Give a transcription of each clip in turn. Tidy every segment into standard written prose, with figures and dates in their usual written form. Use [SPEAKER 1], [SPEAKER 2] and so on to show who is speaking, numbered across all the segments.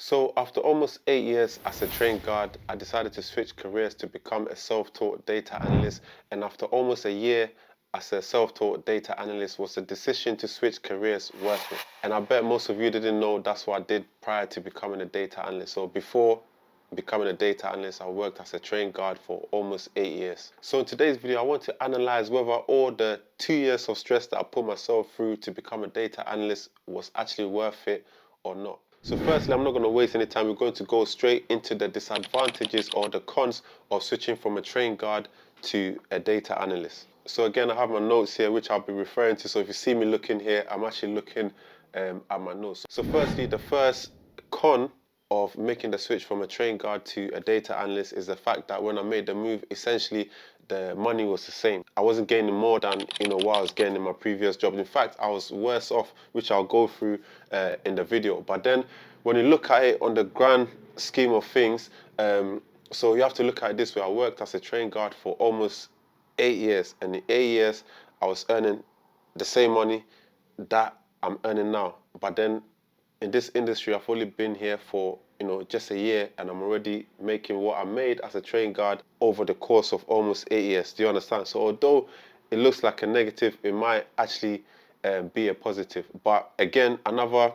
[SPEAKER 1] So after almost 8 years as a trained guard, I decided to switch careers to become a self-taught data analyst. And after almost a year as a self-taught data analyst, was the decision to switch careers worth it? And I bet most of you didn't know that's what I did prior to becoming a data analyst. So before becoming a data analyst, I worked as a trained guard for almost 8 years. So in today's video, I want to analyze whether all the 2 years of stress that I put myself through to become a data analyst was actually worth it or not. So firstly, I'm not going to waste any time. We're going to go straight into the disadvantages or the cons of switching from a trained guard to a data analyst. So again, I have my notes here, which I'll be referring to. So if you see me looking here, I'm actually looking at my notes. So firstly, the first con of making the switch from a trained guard to a data analyst is the fact that when I made the move, essentially the money was the same. I wasn't gaining more than what I was getting in my previous job. In fact, I was worse off, which I'll go through in the video. But then when you look at it on the grand scheme of things, so you have to look at it this way. I worked as a trained guard for almost 8 years, and in 8 years I was earning the same money that I'm earning now. But then in this industry, I've only been here for just a year, and I'm already making what I made as a trained guard over the course of almost 8 years. Do you understand? So although it looks like a negative, it might actually be a positive. But again, another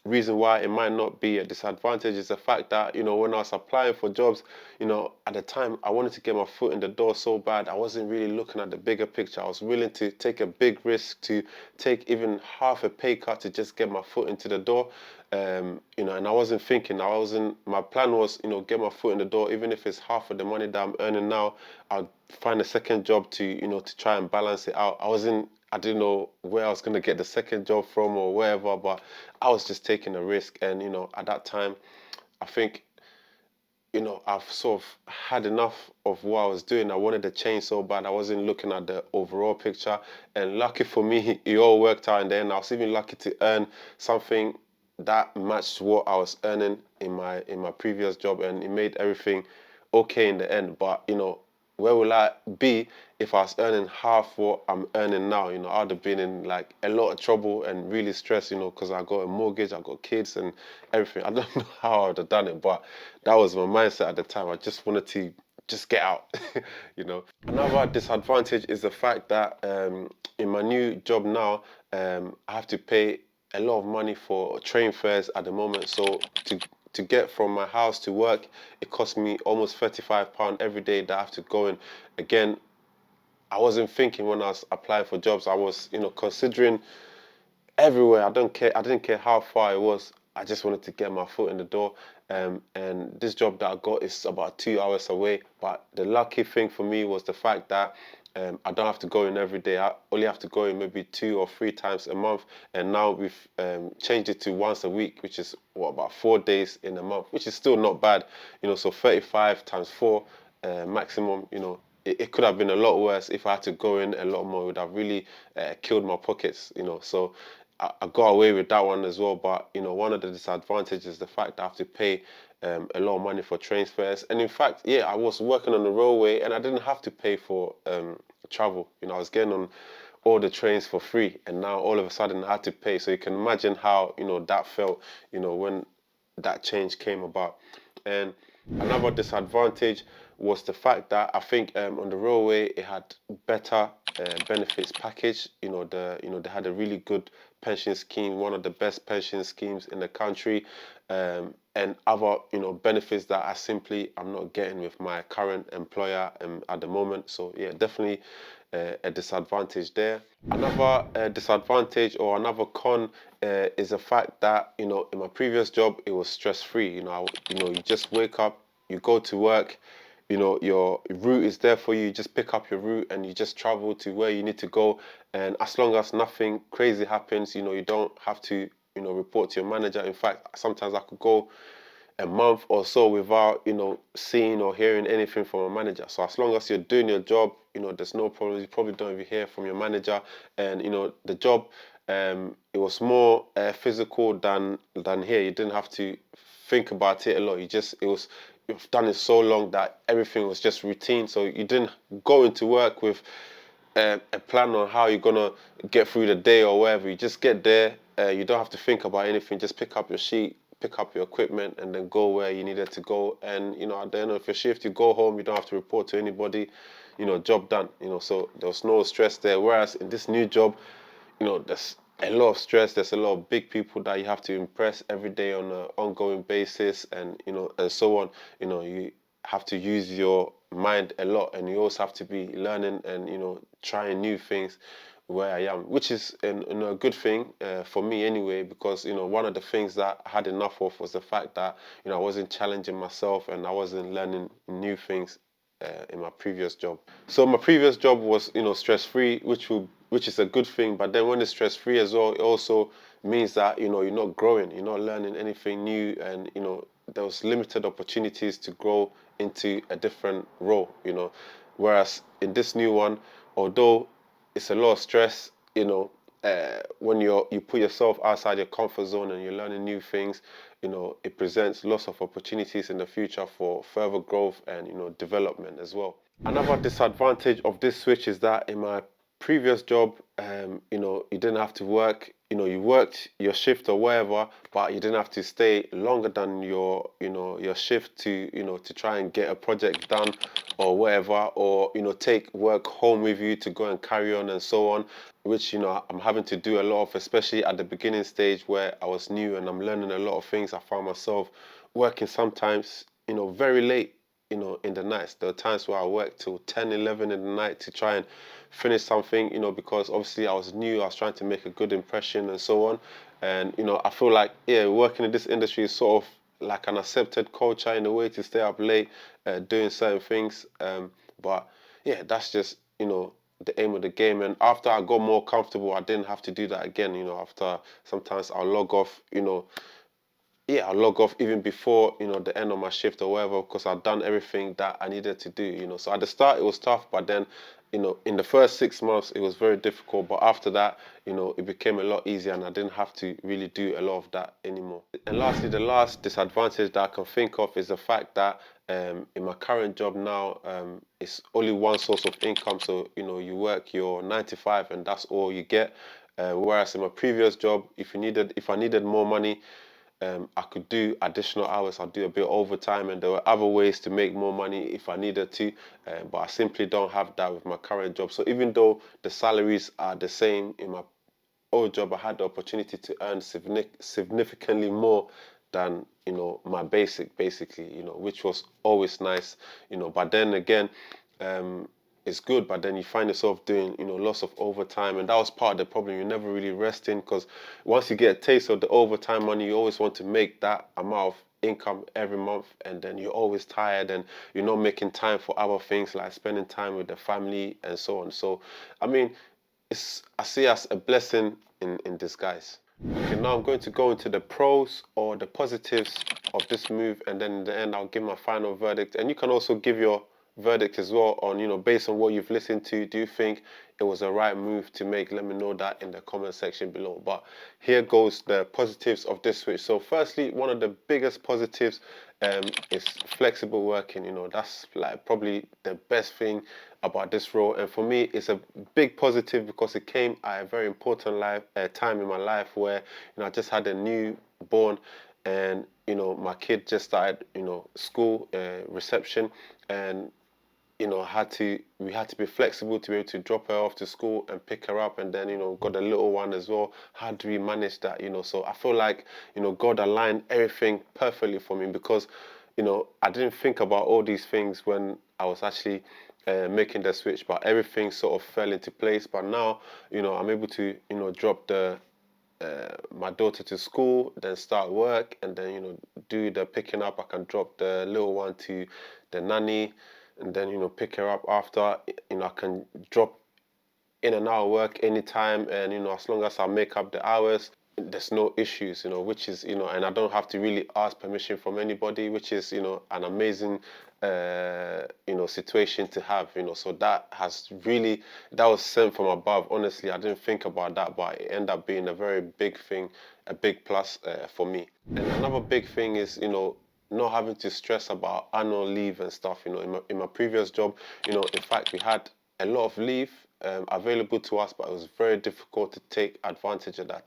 [SPEAKER 1] reason why it might not be a disadvantage is the fact that when I was applying for jobs, at the time I wanted to get my foot in the door so bad. I wasn't really looking at the bigger picture. I was willing to take a big risk, to take even half a pay cut to just get my foot into the door. And I wasn't thinking, my plan was, get my foot in the door. Even if it's half of the money that I'm earning now, I'll find a second job to try and balance it out. I didn't know where I was going to get the second job from or wherever, but I was just taking a risk. And, at that time, I think, I've sort of had enough of what I was doing. I wanted to change so bad. I wasn't looking at the overall picture. And lucky for me, it all worked out in the end. I was even lucky to earn something that matched what I was earning in my previous job, and it made everything okay in the end. But where will I be if I was earning half what I'm earning now? I'd have been in like a lot of trouble and really stressed, because I got a mortgage, I got kids and everything. I don't know how I would have done it, but that was my mindset at the time. I just wanted to just get out, Another disadvantage is the fact that in my new job now, I have to pay a lot of money for train fares at the moment. So to get from my house to work, it costs me almost £35 every day that I have to go in. Again, I wasn't thinking when I was applying for jobs. I was, considering everywhere. I didn't care how far it was. I just wanted to get my foot in the door. And this job that I got is about 2 hours away. But the lucky thing for me was the fact that I don't have to go in every day. I only have to go in maybe 2 or 3 times a month. And now we've changed it to once a week, which is about 4 days in a month, which is still not bad. So 35 times 4 maximum. It could have been a lot worse if I had to go in a lot more. It would have really killed my pockets. So I got away with that one as well. But one of the disadvantages is the fact that I have to pay a lot of money for train fares. And in fact, yeah, I was working on the railway and I didn't have to pay for travel. I was getting on all the trains for free, and now all of a sudden I had to pay. So you can imagine how that felt, when that change came about. And another disadvantage was the fact that I think on the railway it had better benefits package. They had a really good pension scheme, one of the best pension schemes in the country, and other benefits that I'm not getting with my current employer at the moment. So yeah, definitely a disadvantage there. Another disadvantage or another con is the fact that in my previous job it was stress free. You just wake up, you go to work, your route is there for you. You just pick up your route and you just travel to where you need to go. And as long as nothing crazy happens, you don't have to report to your manager. In fact, sometimes I could go a month or so without seeing or hearing anything from a manager. So as long as you're doing your job, there's no problem. You probably don't even hear from your manager. And the job, it was more physical than here. You didn't have to think about it a lot. You've done it so long that everything was just routine. So you didn't go into work with a plan on how you're gonna get through the day or whatever. You just get there. You don't have to think about anything. Just pick up your sheet, pick up your equipment and then go where you needed to go. And at the end of your shift, you go home. You don't have to report to anybody. Job done. So there was no stress there. Whereas in this new job, there's a lot of stress. There's a lot of big people that you have to impress every day on an ongoing basis, and and so on. You have to use your mind a lot, and you also have to be learning and trying new things where I am, which is a good thing for me anyway, because one of the things that I had enough of was the fact that I wasn't challenging myself and I wasn't learning new things in my previous job. So my previous job was stress free, which is a good thing. But then when it's stress free as well, it also means that you're not growing, you're not learning anything new, and there was limited opportunities to grow into a different role. Whereas in this new one, although it's a lot of stress, when you put yourself outside your comfort zone and you're learning new things, it presents lots of opportunities in the future for further growth and development as well. Another disadvantage of this switch is that in my previous job, you didn't have to work. You worked your shift or whatever, but you didn't have to stay longer than your shift to try and get a project done or whatever, or take work home with you to go and carry on and so on, which I'm having to do a lot of, especially at the beginning stage where I was new and I'm learning a lot of things. I found myself working sometimes very late in the nights. There are times where I worked till 10, 11 in the night to try and finish something, because obviously I was new, I was trying to make a good impression and so on. And, I feel like, yeah, working in this industry is sort of like an accepted culture in a way to stay up late doing certain things. But yeah, that's just, the aim of the game. And after I got more comfortable, I didn't have to do that again. After sometimes I'll log off, yeah, I log off even before the end of my shift or whatever, because I've done everything that I needed to do. So at the start it was tough, but then in the first 6 months it was very difficult. But after that, it became a lot easier, and I didn't have to really do a lot of that anymore. And lastly, the last disadvantage that I can think of is the fact that in my current job now, it's only one source of income. So you work your 9 to 5, and that's all you get. Whereas in my previous job, if I needed more money, I could do additional hours. I'd do a bit of overtime, and there were other ways to make more money if I needed to. But I simply don't have that with my current job. So even though the salaries are the same in my old job, I had the opportunity to earn significantly more than my basic, basically. Which was always nice. But then again, it's good, but then you find yourself doing lots of overtime, and that was part of the problem. You're never really resting, because once you get a taste of the overtime money, you always want to make that amount of income every month, and then you're always tired and you're not making time for other things like spending time with the family and so on. So I mean, I see it as a blessing in disguise. Okay, now I'm going to go into the pros or the positives of this move, and then in the end I'll give my final verdict. And you can also give your verdict as well on, based on what you've listened to. Do you think it was a right move to make? Let me know that in the comment section below. But here goes the positives of this switch. So firstly, one of the biggest positives is flexible working. That's like probably the best thing about this role, and for me it's a big positive because it came at a very important time in my life where I just had a newborn, and my kid just started school reception, and we had to be flexible to be able to drop her off to school and pick her up, and then got a little one as well. How do we manage that? So I feel like God aligned everything perfectly for me, because I didn't think about all these things when I was actually making the switch, but everything sort of fell into place. But now I'm able to drop my daughter to school, then start work, and then do the picking up. I can drop the little one to the nanny, and then pick her up after. I can drop in and out of work anytime, and as long as I make up the hours, there's no issues, which is and I don't have to really ask permission from anybody, which is an amazing situation to have. So that was sent from above. Honestly, I didn't think about that, but it ended up being a very big thing, a big plus for me. And another big thing is not having to stress about annual leave and stuff. In my previous job, in fact, we had a lot of leave, available to us, but it was very difficult to take advantage of that.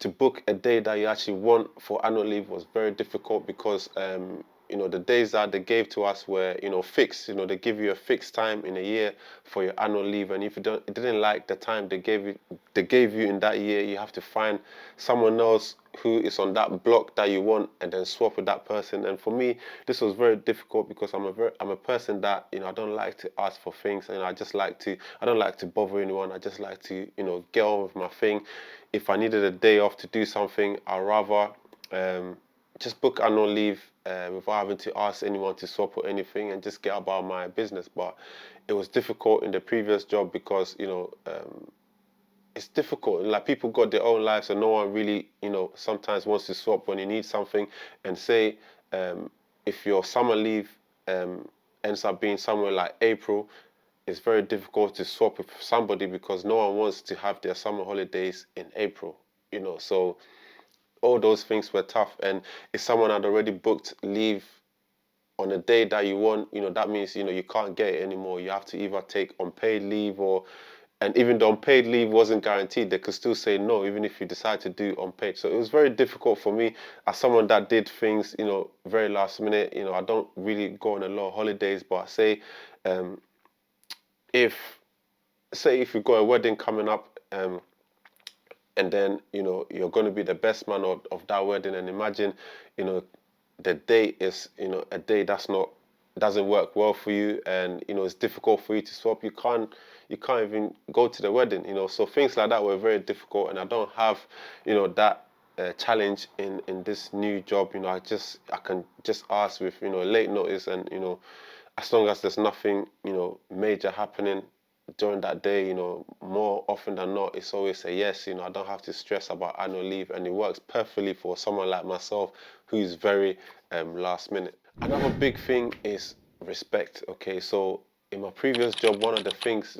[SPEAKER 1] To book a day that you actually want for annual leave was very difficult because the days that they gave to us were fixed. They give you a fixed time in a year for your annual leave, and if you didn't like the time they gave you in that year, you have to find someone else who is on that block that you want and then swap with that person. And for me, this was very difficult because I'm a person that I don't like to ask for things, and I don't like to bother anyone. I just like to get on with my thing. If I needed a day off to do something, I'd rather just book annual leave without having to ask anyone to swap or anything, and just get about my business. But it was difficult in the previous job because it's difficult. Like, people got their own lives, and no one really, sometimes wants to swap when you need something. And say, if your summer leave ends up being somewhere like April, it's very difficult to swap with somebody because no one wants to have their summer holidays in April. So all those things were tough. And if someone had already booked leave on a day that you want, that means you can't get it anymore. You have to either take unpaid leave, or and even the unpaid leave wasn't guaranteed. They could still say no, even if you decide to do unpaid. So it was very difficult for me as someone that did things, very last minute. I don't really go on a lot of holidays, but um, if if you've got a wedding coming up, and then you're going to be the best man of that wedding, and imagine you know the date is a day that's not doesn't work well for you, and it's difficult for you to swap. You can't even go to the wedding. So things like that were very difficult, and I don't have that challenge in this new job. I can just ask with late notice, and as long as there's nothing major happening during that day, more often than not, it's always a yes. I don't have to stress about annual leave, and it works perfectly for someone like myself who's very last minute. Another big thing is respect. Okay, so in my previous job, one of the things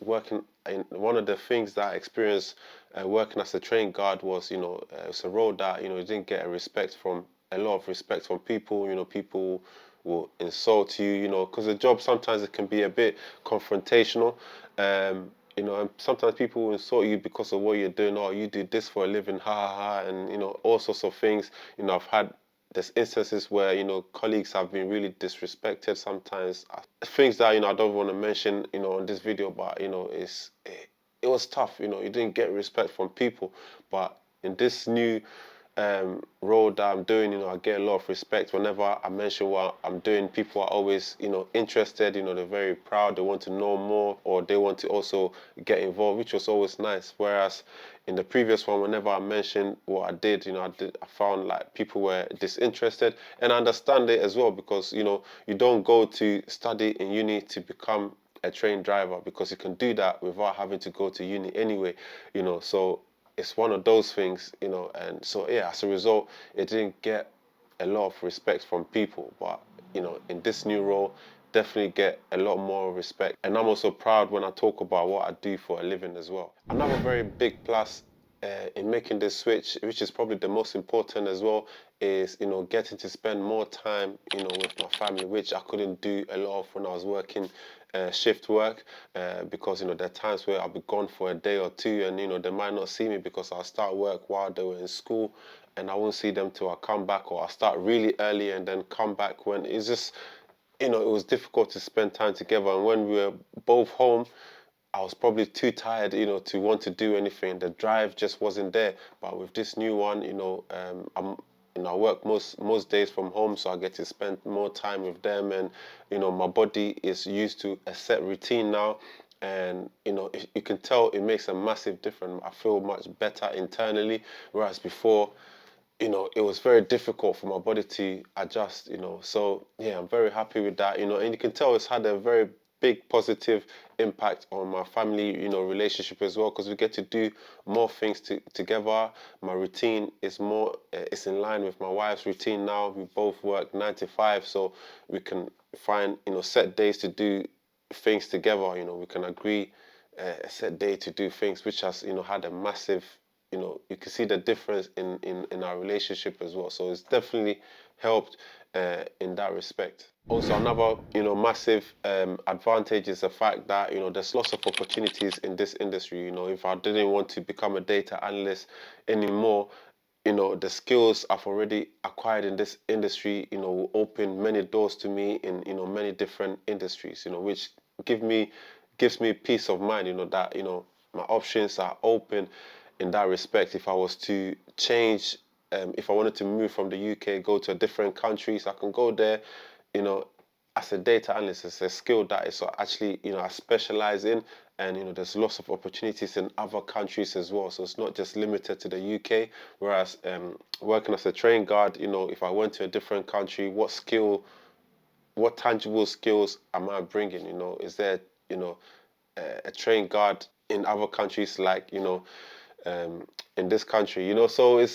[SPEAKER 1] that I experienced working as a train guard was, it's a role that you didn't get a lot of respect from people. People will insult you. Because the job sometimes it can be a bit confrontational. And sometimes people will insult you because of what you're doing. Oh, you do this for a living, ha ha ha, and all sorts of things. I've had there's instances where colleagues have been really disrespected sometimes. Things that I don't want to mention on this video, but it was tough. You didn't get respect from people, but in this new role that I'm doing, I get a lot of respect. Whenever I mention what I'm doing, people are always, interested. They're very proud. They want to know more, or they want to also get involved, which was always nice. Whereas in the previous one, whenever I mentioned what I did, I found like people were disinterested, and I understand it as well because you don't go to study in uni to become a train driver, because you can do that without having to go to uni anyway. So it's one of those things, and so yeah, as a result, it didn't get a lot of respect from people. But in this new role, definitely get a lot more respect, and I'm also proud when I talk about what I do for a living as well. Another very big plus in making this switch, which is probably the most important as well, is getting to spend more time with my family, which I couldn't do a lot of when I was working shift work, because there are times where I'll be gone for a day or two, and they might not see me because I'll start work while they were in school, and I won't see them till I come back, or I'll start really early and then come back when it's just it was difficult to spend time together. And when we were both home, I was probably too tired, to want to do anything. The drive just wasn't there. But with this new one, I work most days from home, so I get to spend more time with them, and my body is used to a set routine now, and you can tell it makes a massive difference. I feel much better internally, whereas before, it was very difficult for my body to adjust. So yeah, I'm very happy with that. And you can tell it's had a very big positive impact on my family, relationship as well, because we get to do more things together. My routine is more, it's in line with my wife's routine now. We both work 9 to 5, so we can find, set days to do things together. We can agree a set day to do things, which has, had a massive, you can see the difference in our relationship as well. So it's definitely helped in that respect. Also, another massive advantage is the fact that there's lots of opportunities in this industry. If I didn't want to become a data analyst anymore, the skills I've already acquired in this industry, will open many doors to me in many different industries. Which give me gives me peace of mind. That my options are open in that respect. If I was to change, if I wanted to move from the UK, go to a different country, so I can go there, you know, as a data analyst. It's a skill that is actually, I specialize in, and there's lots of opportunities in other countries as well. So it's not just limited to the UK. Whereas working as a train guard, if I went to a different country, what tangible skills am I bringing? Is there, you know, a train guard in other countries like in this country, so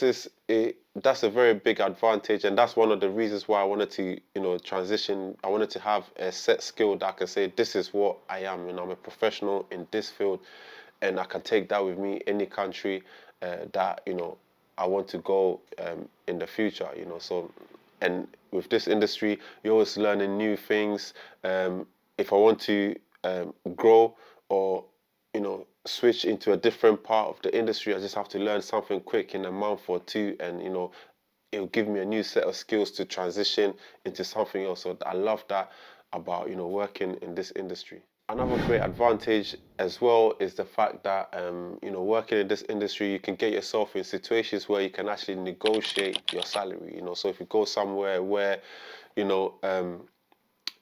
[SPEAKER 1] that's a very big advantage, and that's one of the reasons why I wanted to transition. I wanted to have a set skill that I can say this is what I am. I'm a professional in this field, and I can take that with me any country that I want to go in the future. So, and with this industry, you're always learning new things. If I want to grow or switch into a different part of the industry, I just have to learn something quick in a month or two, and it'll give me a new set of skills to transition into something else. So I love that about working in this industry. Another great advantage as well is the fact that working in this industry, you can get yourself in situations where you can actually negotiate your salary. So if you go somewhere where you know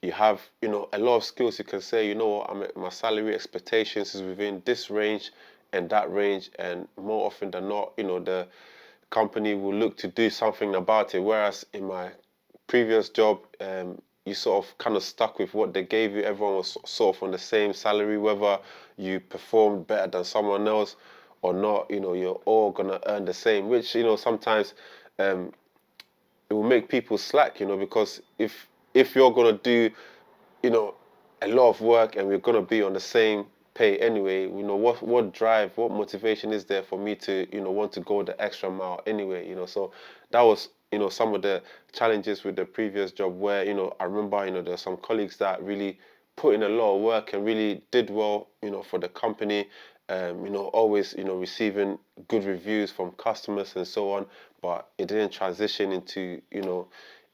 [SPEAKER 1] you have a lot of skills, you can say, what, my salary expectations is within this range and that range, and more often than not, the company will look to do something about it. Whereas in my previous job, you sort of kind of stuck with what they gave you. Everyone was sort of on the same salary, whether you performed better than someone else or not. You're all gonna earn the same, which sometimes it will make people slack. Because if you're gonna do you know, a lot of work and we're gonna be on the same pay anyway. What drive, what motivation is there for me to, want to go the extra mile anyway, so that was, some of the challenges with the previous job where, I remember, there's some colleagues that really put in a lot of work and really did well, for the company, always, receiving good reviews from customers and so on, but it didn't transition into,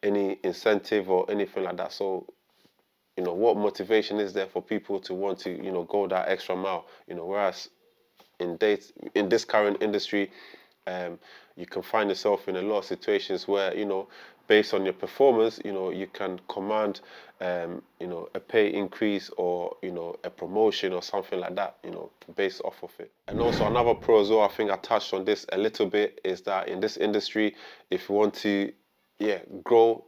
[SPEAKER 1] any incentive or anything like that. So what motivation is there for people to want to go that extra mile, whereas in this current industry, you can find yourself in a lot of situations where based on your performance, you can command a pay increase or a promotion or something like that, based off of it. And also another pro as well, I think I touched on this a little bit, is that in this industry, if you want to grow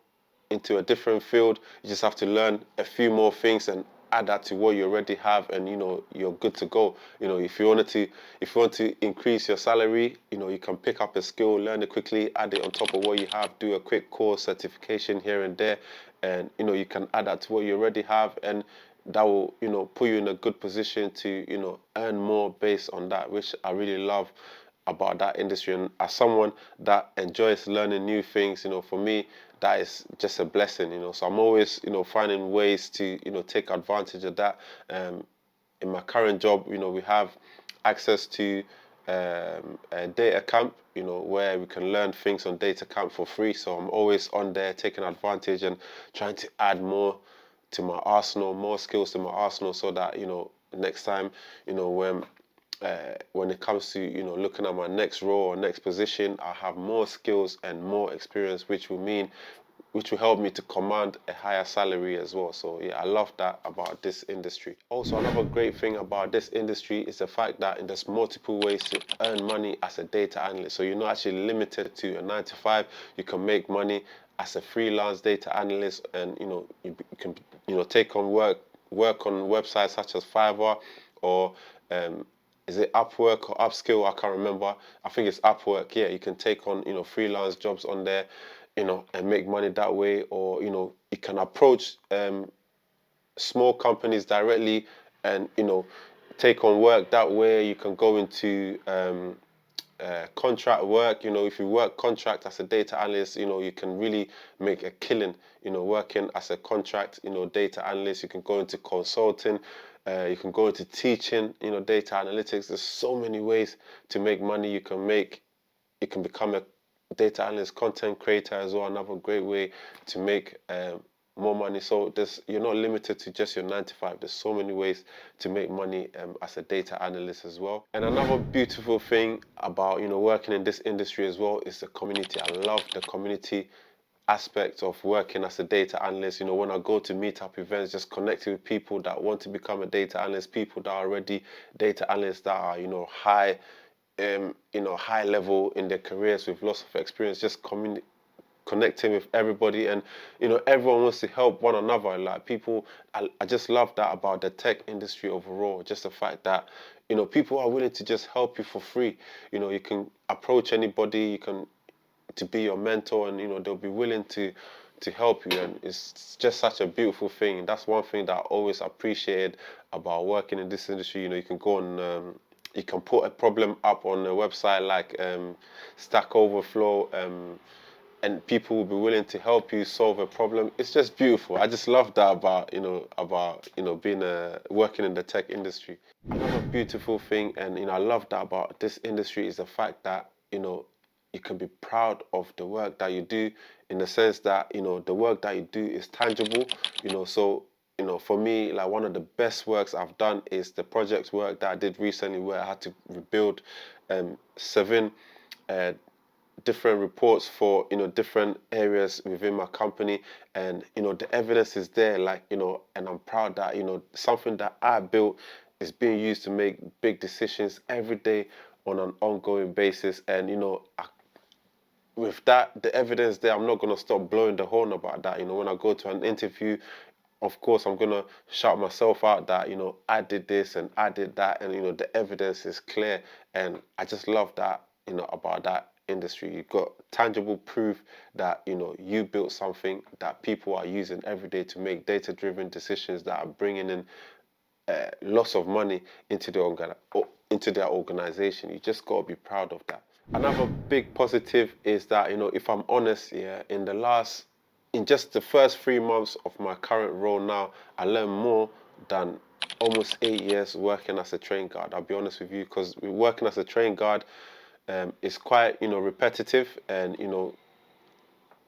[SPEAKER 1] into a different field, you just have to learn a few more things and add that to what you already have, and you're good to go. If you want to increase your salary, you can pick up a skill, learn it quickly, add it on top of what you have, do a quick course, certification here and there, and you can add that to what you already have, and that will put you in a good position to earn more based on that, which I really love about that industry. And as someone that enjoys learning new things, for me, that is just a blessing. So I'm always finding ways to take advantage of that. In my current job, we have access to a data camp, where we can learn things on data camp for free. So I'm always on there taking advantage and trying to add more to my arsenal, more skills to my arsenal, so that next time when it comes to looking at my next role or next position, I have more skills and more experience, which will help me to command a higher salary as well. So yeah, I love that about this industry. Also, another great thing about this industry is the fact that there's multiple ways to earn money as a data analyst. So you're not actually limited to a 9 to 5. You can make money as a freelance data analyst, and you can take on work on websites such as Fiverr, or is it Upwork or Upskill? I can't remember. I think it's Upwork. Yeah, you can take on freelance jobs on there, and make money that way. Or you can approach small companies directly, and take on work that way. You can go into contract work. If you work contract as a data analyst, you can really make a killing, working as a contract, data analyst. You can go into consulting, you can go into teaching, data analytics. There's so many ways to make money. You can become a data analyst, content creator as well. Another great way to make more money. So you're not limited to just your 9 to 5. There's so many ways to make money as a data analyst as well. And another beautiful thing about working in this industry as well is the community. I love the community aspect of working as a data analyst. When I go to meetup events, just connecting with people that want to become a data analyst, people that are already data analysts that are high level in their careers with lots of experience, just connecting with everybody, and everyone wants to help one another. Like people, I just love that about the tech industry overall. Just the fact that people are willing to just help you for free. You can approach anybody, you can to be your mentor, and they'll be willing to help you, and it's just such a beautiful thing. That's one thing that I always appreciated about working in this industry. You can go on you can put a problem up on a website like Stack Overflow, and people will be willing to help you solve a problem. It's just beautiful. I just love that about being working in the tech industry. Another beautiful thing, and I love that about this industry, is the fact that you can be proud of the work that you do, in the sense that the work that you do is tangible. So for me, like, one of the best works I've done is the project work that I did recently, where I had to rebuild 7 different reports for different areas within my company, and the evidence is there, like, and I'm proud that something that I built is being used to make big decisions every day on an ongoing basis. And with that, the evidence there, I'm not going to stop blowing the horn about that. When I go to an interview, of course, I'm going to shout myself out that, I did this and I did that. And, the evidence is clear. And I just love that, about that industry. You've got tangible proof that, you built something that people are using every day to make data-driven decisions that are bringing in lots of money into their organization. You just got to be proud of that. Another big positive is that, if I'm honest, yeah, in just the first 3 months of my current role now, I learned more than almost 8 years working as a train guard. I'll be honest with you, because working as a train guard is quite, repetitive, and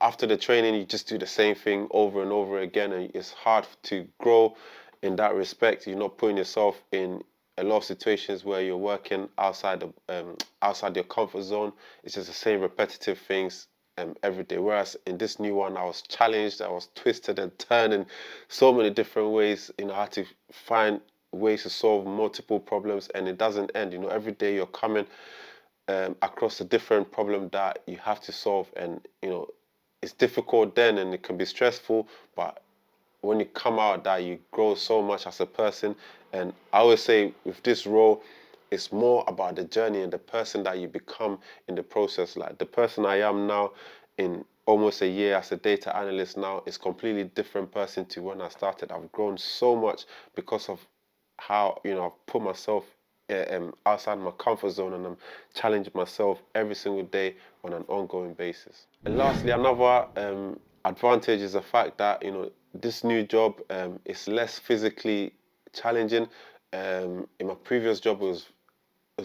[SPEAKER 1] after the training, you just do the same thing over and over again, and it's hard to grow in that respect. You're not putting yourself in a lot of situations where you're working outside your comfort zone. It's just the same repetitive things every day. Whereas in this new one, I was challenged, I was twisted and turned in so many different ways. I had to find ways to solve multiple problems, and it doesn't end. Every day you're coming across a different problem that you have to solve, and it's difficult then, and it can be stressful, but when you come out that, you grow so much as a person. And I always say, with this role, it's more about the journey and the person that you become in the process. Like, the person I am now, in almost a year as a data analyst now, is completely different person to when I started. I've grown so much because of how I've put myself outside my comfort zone, and I'm challenging myself every single day on an ongoing basis. And lastly, another advantage is the fact that this new job is less physically challenging. In my previous job, it was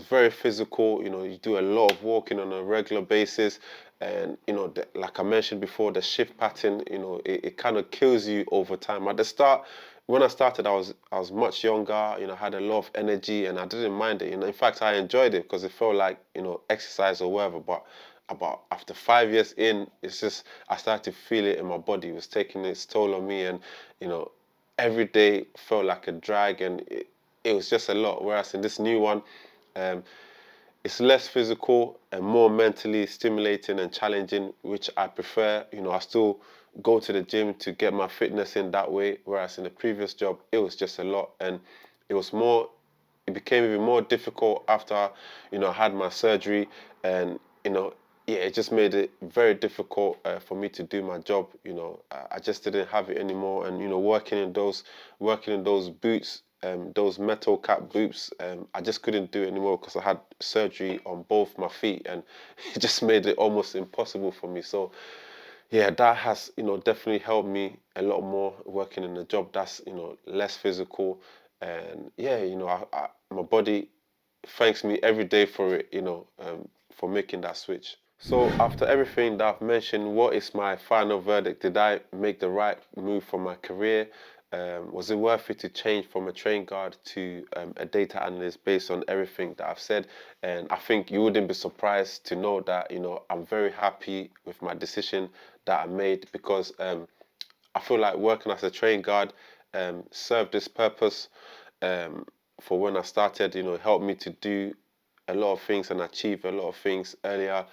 [SPEAKER 1] very physical. You do a lot of walking on a regular basis, and like I mentioned before, the shift pattern, it kind of kills you over time. At the start, when I started, I was much younger. I had a lot of energy, and I didn't mind it. In fact, I enjoyed it because it felt like exercise or whatever. But about after 5 years in, it's just, I started to feel it in my body. It was taking its toll on me, and every day felt like a drag, and it was just a lot. Whereas in this new one, um, it's less physical and more mentally stimulating and challenging, which I prefer. I still go to the gym to get my fitness in that way, whereas in the previous job, it was just a lot, and it was more. It became even more difficult after, I had my surgery, and yeah, it just made it very difficult for me to do my job. I just didn't have it anymore, and working in those boots, those metal cap boots, I just couldn't do it anymore because I had surgery on both my feet, and it just made it almost impossible for me. So yeah, that has, definitely helped me a lot more working in a job that's, less physical. And yeah, my body thanks me every day for it, for making that switch. So after everything that I've mentioned, what is my final verdict? Did I make the right move for my career? Was it worth it to change from a train guard to a data analyst based on everything that I've said? And I think you wouldn't be surprised to know that, I'm very happy with my decision that I made, because I feel like working as a train guard served this purpose um, for when I started. It helped me to do a lot of things and achieve a lot of things earlier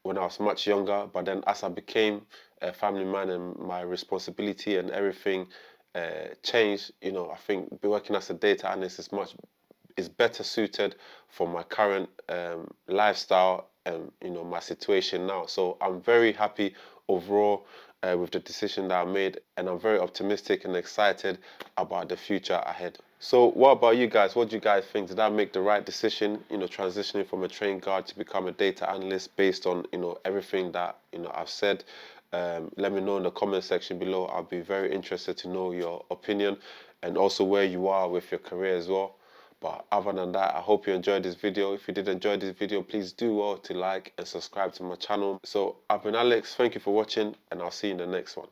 [SPEAKER 1] when I was much younger. But then as I became a family man and my responsibility and everything changed, I think working as a data analyst is better suited for my current lifestyle and my situation now. So I'm very happy overall with the decision that I made, and I'm very optimistic and excited about the future ahead. So what about you guys? What do you guys think? Did I make the right decision, transitioning from a train guard to become a data analyst based on, everything that, I've said? Let me know in the comment section below. I'll be very interested to know your opinion and also where you are with your career as well. But other than that, I hope you enjoyed this video. If you did enjoy this video, please do well to like and subscribe to my channel. So I've been Alex. Thank you for watching, and I'll see you in the next one.